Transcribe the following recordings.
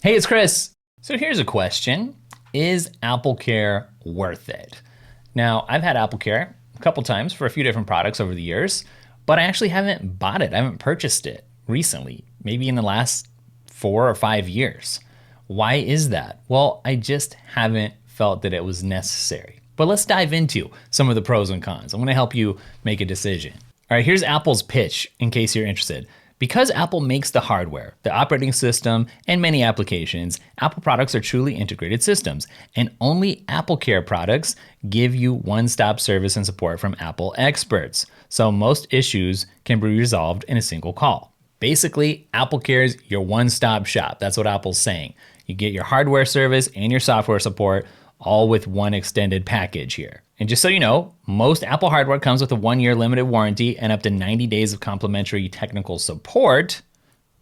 Hey, it's Chris. So here's a question. Is AppleCare worth it? Now, I've had AppleCare a couple times for a few different products over the years, but I actually haven't bought it. I haven't purchased it recently, maybe in the last 4 or 5 years. Why is that? Well, I just haven't felt that it was necessary. But let's dive into some of the pros and cons. I'm gonna help you make a decision. All right, here's Apple's pitch in case you're interested. Because Apple makes the hardware, the operating system, and many applications, Apple products are truly integrated systems, and only AppleCare products give you one-stop service and support from Apple experts. So most issues can be resolved in a single call. Basically, AppleCare is your one-stop shop. That's what Apple's saying. You get your hardware service and your software support all with one extended package here. And just so you know, most Apple hardware comes with a 1-year limited warranty and up to 90 days of complimentary technical support.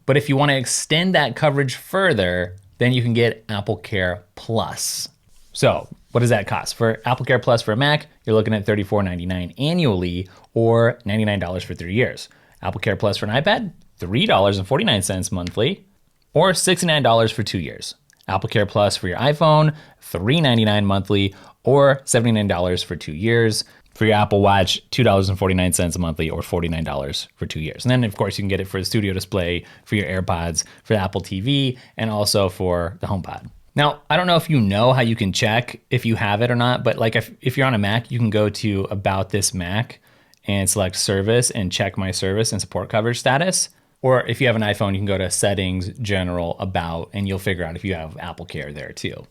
But if you want to extend that coverage further, then you can get AppleCare Plus. So what does that cost? For AppleCare Plus for a Mac, you're looking at $34.99 annually or $99 for 3 years. AppleCare Plus for an iPad, $3.49 monthly or $69 for 2 years. AppleCare Plus for your iPhone, $3.99 monthly or $79 for 2 years. For your Apple Watch, $2.49 monthly or $49 for 2 years. And then, of course, you can get it for the Studio Display, for your AirPods, for the Apple TV, and also for the HomePod. Now, I don't know if you know how you can check if you have it or not, but like if you're on a Mac, you can go to About This Mac and select Service and check My Service and Support Coverage Status. Or if you have an iPhone, you can go to Settings, General, About, and you'll figure out if you have AppleCare there too.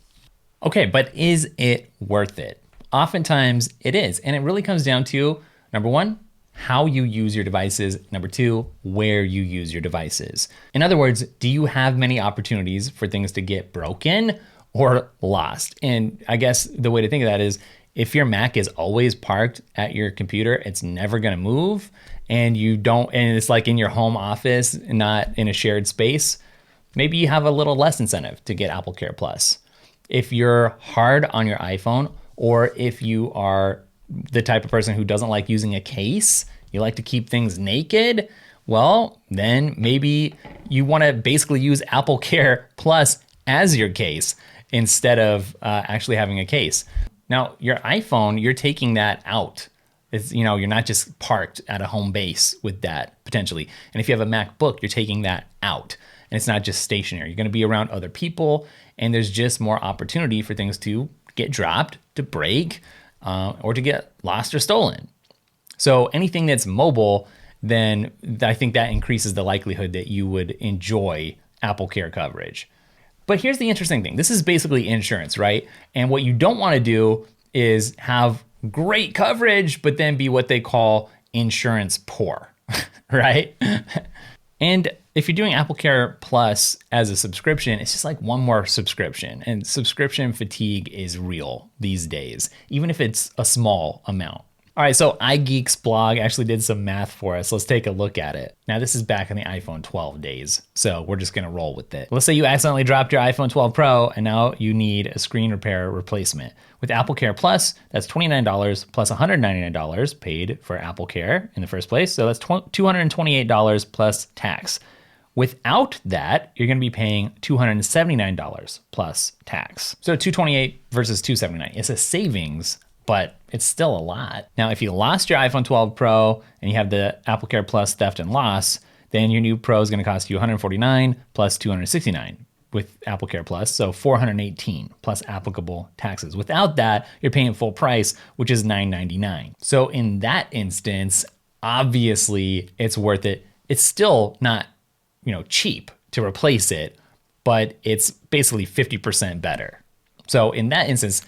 Okay, but is it worth it? Oftentimes it is, and it really comes down to, number one, how you use your devices. Number two, where you use your devices. In other words, do you have many opportunities for things to get broken or lost? And I guess the way to think of that is if your Mac is always parked at your computer, it's never gonna move, and it's like in your home office, not in a shared space, maybe you have a little less incentive to get AppleCare Plus. If you're hard on your iPhone, or if you are the type of person who doesn't like using a case, you like to keep things naked, well, then maybe you wanna basically use AppleCare Plus as your case instead of actually having a case. Now, your iPhone, you're taking that out. You're not just parked at a home base with that potentially. And if you have a MacBook, you're taking that out. And it's not just stationary. You're gonna be around other people, and there's just more opportunity for things to get dropped, to break, or to get lost or stolen. So anything that's mobile, then I think that increases the likelihood that you would enjoy AppleCare coverage. But here's the interesting thing. This is basically insurance, right? And what you don't wanna do is have great coverage, but then be what they call insurance poor, right? And if you're doing AppleCare Plus as a subscription, it's just like one more subscription, and subscription fatigue is real these days, even if it's a small amount. All right, so iGeek's blog actually did some math for us. Let's take a look at it. Now, this is back in the iPhone 12 days, so we're just gonna roll with it. Let's say you accidentally dropped your iPhone 12 Pro, and now you need a screen repair replacement. With AppleCare Plus, that's $29 plus $199 paid for AppleCare in the first place, so that's $228 plus tax. Without that, you're gonna be paying $279 plus tax. So $228 versus $279, it's a savings, but it's still a lot. Now, if you lost your iPhone 12 Pro and you have the AppleCare Plus theft and loss, then your new Pro is gonna cost you $149 plus $269 with AppleCare Plus, so $418 plus applicable taxes. Without that, you're paying full price, which is $999. So in that instance, obviously it's worth it. It's still not, cheap to replace it, but it's basically 50% better. So in that instance,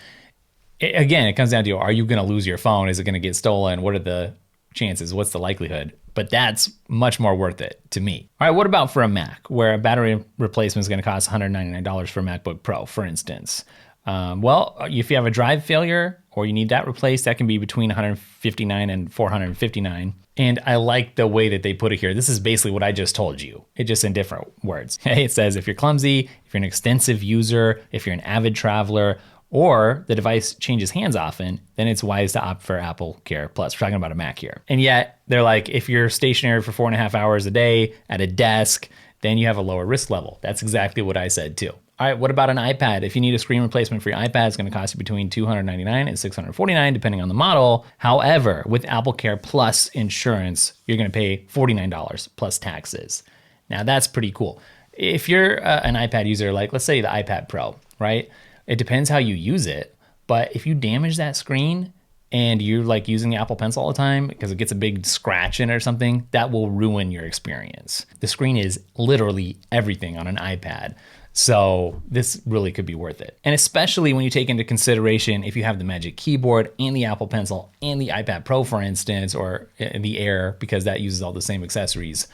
it comes down to, are you gonna lose your phone? Is it gonna get stolen? What are the chances? What's the likelihood? But that's much more worth it to me. All right, what about for a Mac, where a battery replacement is gonna cost $199 for a MacBook Pro, for instance? Well, if you have a drive failure or you need that replaced, that can be between $159 and $459. And I like the way that they put it here. This is basically what I just told you. It just in different words. It says if you're clumsy, if you're an extensive user, if you're an avid traveler, or the device changes hands often, then it's wise to opt for AppleCare Plus. We're talking about a Mac here. And yet they're like, if you're stationary for 4.5 hours a day at a desk, then you have a lower risk level. That's exactly what I said too. All right, what about an iPad? If you need a screen replacement for your iPad, it's gonna cost you between $299 and $649, depending on the model. However, with AppleCare Plus insurance, you're gonna pay $49 plus taxes. Now that's pretty cool. If you're an iPad user, like let's say the iPad Pro, right? It depends how you use it, but if you damage that screen and you're like using the Apple Pencil all the time because it gets a big scratch in it or something, that will ruin your experience. The screen is literally everything on an iPad. So this really could be worth it. And especially when you take into consideration if you have the Magic Keyboard and the Apple Pencil and the iPad Pro, for instance, or the Air, because that uses all the same accessories.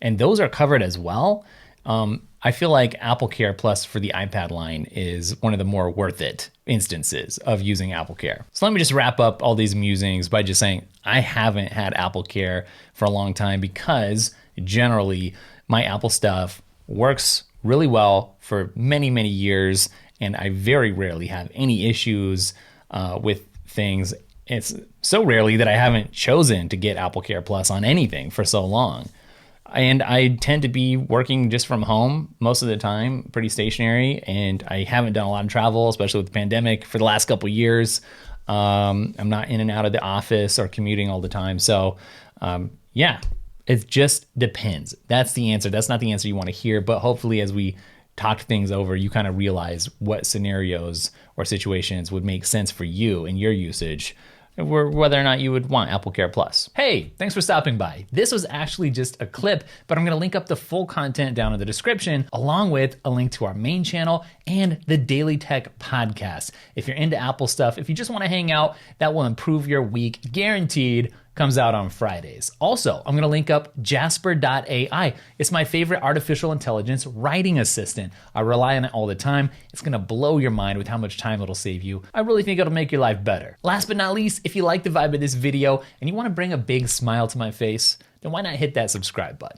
And those are covered as well. I feel like AppleCare Plus for the iPad line is one of the more worth it instances of using AppleCare. So let me just wrap up all these musings by just saying I haven't had AppleCare for a long time because generally my Apple stuff works really well for many, many years, and I very rarely have any issues with things. It's so rarely that I haven't chosen to get AppleCare Plus on anything for so long. And I tend to be working just from home most of the time, pretty stationary, and I haven't done a lot of travel, especially with the pandemic for the last couple of years. I'm not in and out of the office or commuting all the time. So yeah, it just depends. That's the answer. That's not the answer you want to hear, but hopefully as we talk things over, you kind of realize what scenarios or situations would make sense for you and your usage, whether or not you would want AppleCare Plus. Hey, thanks for stopping by. This was actually just a clip, but I'm gonna link up the full content down in the description, along with a link to our main channel and the Daily Tech Podcast. If you're into Apple stuff, if you just wanna hang out, that will improve your week, guaranteed. Comes out on Fridays. Also, I'm gonna link up Jasper.ai. It's my favorite artificial intelligence writing assistant. I rely on it all the time. It's gonna blow your mind with how much time it'll save you. I really think it'll make your life better. Last but not least, if you like the vibe of this video and you wanna bring a big smile to my face, then why not hit that subscribe button?